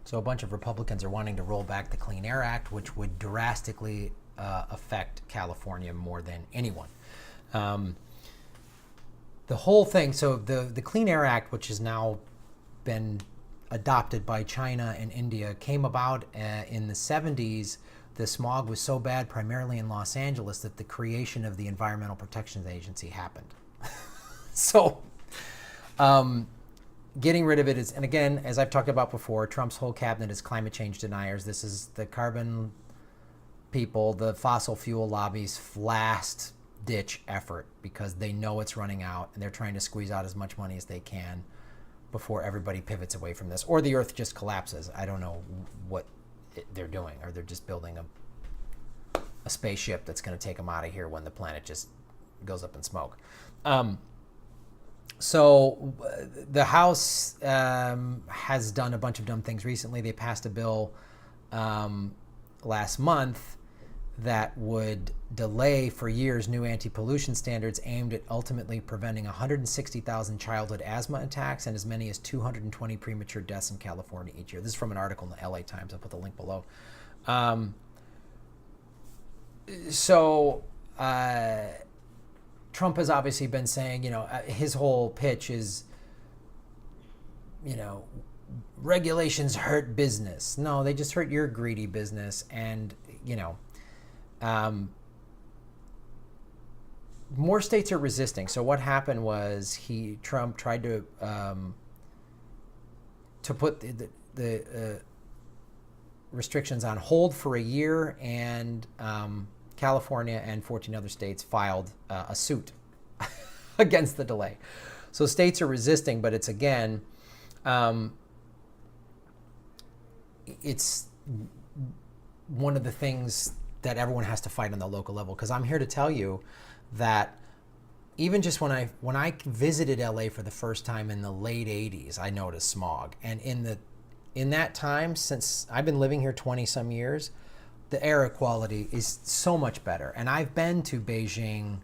So a bunch of Republicans are wanting to roll back the Clean Air Act, which would drastically affect California more than anyone. The whole thing, so the Clean Air Act, which has now been adopted by China and India, came about in the 70s. The smog was so bad, primarily in Los Angeles, that the creation of the Environmental Protection Agency happened. So getting rid of it is, and again, as I've talked about before, Trump's whole cabinet is climate change deniers. This is the carbon people, the fossil fuel lobbies' last ditch effort, because they know it's running out and they're trying to squeeze out as much money as they can before everybody pivots away from this, or the earth just collapses. I don't know what they're doing, or they're just building a spaceship that's going to take them out of here when the planet just goes up in smoke. So the House has done a bunch of dumb things recently. They passed a bill last month that would delay for years new anti-pollution standards aimed at ultimately preventing 160,000 childhood asthma attacks and as many as 220 premature deaths in California each year. This is from an article in the LA Times. I'll put the link below. Trump has obviously been saying, his whole pitch is, regulations hurt business. No, they just hurt your greedy business. And, more states are resisting. So what happened was Trump tried to put the restrictions on hold for a year, and California and 14 other states filed a suit against the delay. So states are resisting, but it's again, it's one of the things that everyone has to fight on the local level. Because I'm here to tell you that even just when I visited LA for the first time in the late 80s, I noticed smog. And in that time, since I've been living here 20 some years, the air quality is so much better. And I've been to Beijing,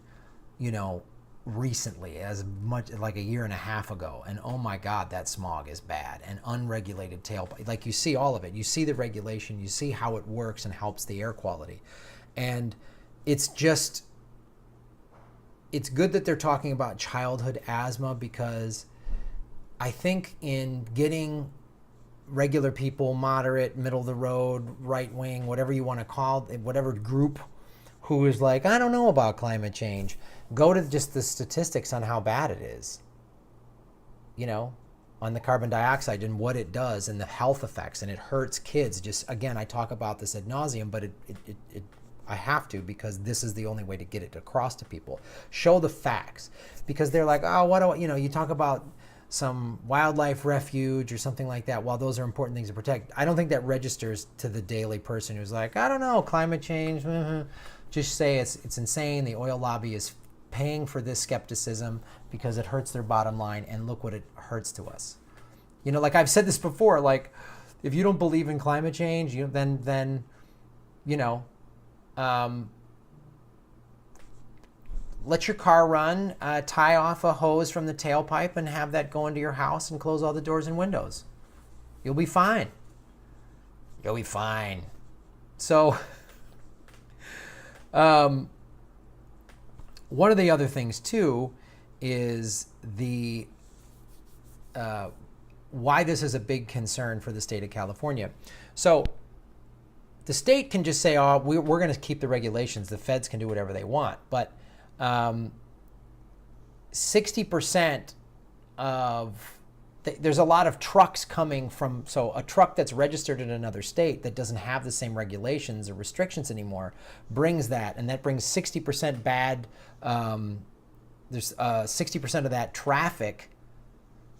recently, as much like a year and a half ago. And oh my God, that smog is bad. And unregulated tailpipe. Like, you see all of it. You see the regulation. You see how it works and helps the air quality. And it's good that they're talking about childhood asthma, because I think in getting regular people, moderate, middle of the road, right wing, whatever you want to call it, whatever group who is like, I don't know about climate change, go to just the statistics on how bad it is, on the carbon dioxide and what it does and the health effects, and it hurts kids. Just, again, I talk about this ad nauseum, but I have to, because this is the only way to get it across to people. Show the facts, because they're like, oh, what do you talk about some wildlife refuge or something like that. While those are important things to protect, I don't think that registers to the daily person who's like, I don't know, climate change. Just say it's insane. The oil lobby is paying for this skepticism because it hurts their bottom line, and look what it hurts to us. Like I've said this before, like, if you don't believe in climate change, then let your car run, tie off a hose from the tailpipe and have that go into your house and close all the doors and windows. You'll be fine. You'll be fine. So, one of the other things too is why this is a big concern for the state of California. So the state can just say, oh, we're going to keep the regulations. The feds can do whatever they want. But 60% there's a lot of trucks coming from, so a truck that's registered in another state that doesn't have the same regulations or restrictions anymore brings that, and that brings 60% bad, there's 60% of that traffic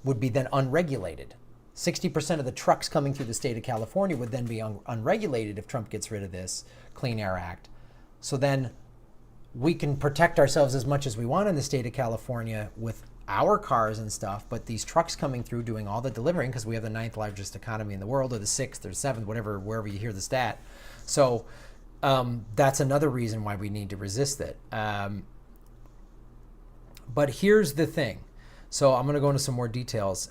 would be then unregulated. 60% of the trucks coming through the state of California would then be unregulated if Trump gets rid of this Clean Air Act. So then we can protect ourselves as much as we want in the state of California with our cars and stuff, but these trucks coming through doing all the delivering, because we have the 9th largest economy in the world, or the 6th or 7th, wherever you hear the stat. So that's another reason why we need to resist it. But here's the thing. So I'm going to go into some more details.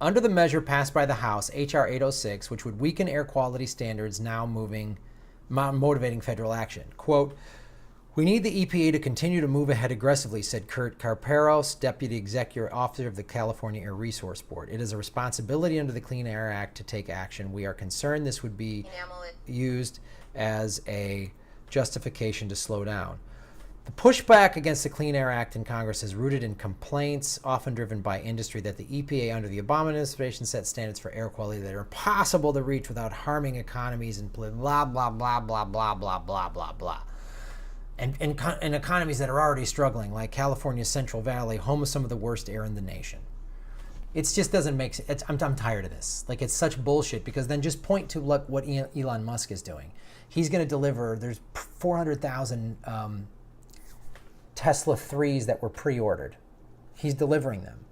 Under the measure passed by the House, H.R. 806, which would weaken air quality standards, now motivating federal action. Quote, we need the EPA to continue to move ahead aggressively, said Kurt Carperos, Deputy Executive Officer of the California Air Resource Board. It is a responsibility under the Clean Air Act to take action. We are concerned this would be used as a justification to slow down. The pushback against the Clean Air Act in Congress is rooted in complaints, often driven by industry, that the EPA under the Obama administration set standards for air quality that are impossible to reach without harming economies and blah, blah, blah, blah, blah, blah, blah, blah, blah. And economies that are already struggling, like California's Central Valley, home of some of the worst air in the nation. It just doesn't make sense. I'm tired of this. Like, it's such bullshit, because then just point to what Elon Musk is doing. He's going to deliver, there's 400,000 Tesla 3s that were pre-ordered. He's delivering them.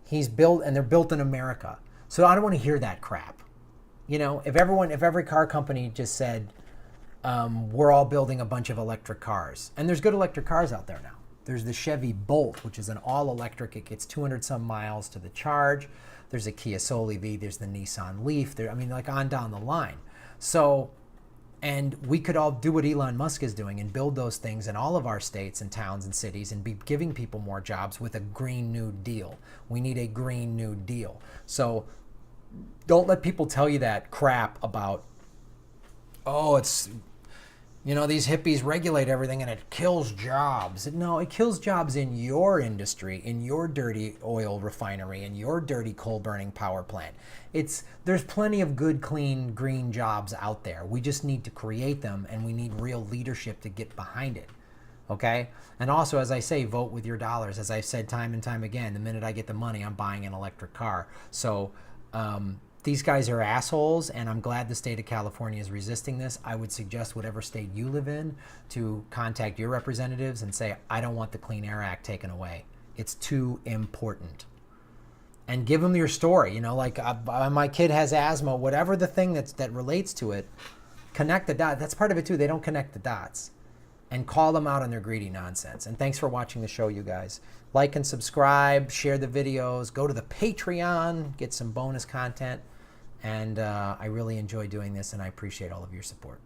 He's built, and they're built in America. So I don't want to hear that crap. You know, if every car company just said, we're all building a bunch of electric cars. And there's good electric cars out there now. There's the Chevy Bolt, which is an all-electric. It gets 200 some miles to the charge. There's a Kia Soul EV. There's the Nissan Leaf. Like on down the line. So, and we could all do what Elon Musk is doing and build those things in all of our states and towns and cities and be giving people more jobs with a Green New Deal. We need a Green New Deal. So don't let people tell you that crap about, oh, it's, you know, these hippies regulate everything and it kills jobs. No, it kills jobs in your industry, in your dirty oil refinery, in your dirty coal burning power plant. There's plenty of good, clean, green jobs out there. We just need to create them, and we need real leadership to get behind it. Okay? And also, as I say, vote with your dollars. As I've said time and time again, the minute I get the money, I'm buying an electric car. So, these guys are assholes, and I'm glad the state of California is resisting this. I would suggest whatever state you live in to contact your representatives and say, I don't want the Clean Air Act taken away. It's too important. And give them your story. You know, like my kid has asthma, whatever the thing that relates to it, connect the dots. That's part of it too. They don't connect the dots. And call them out on their greedy nonsense. And thanks for watching the show, you guys. Like and subscribe, share the videos, go to the Patreon, get some bonus content. And I really enjoy doing this, and I appreciate all of your support.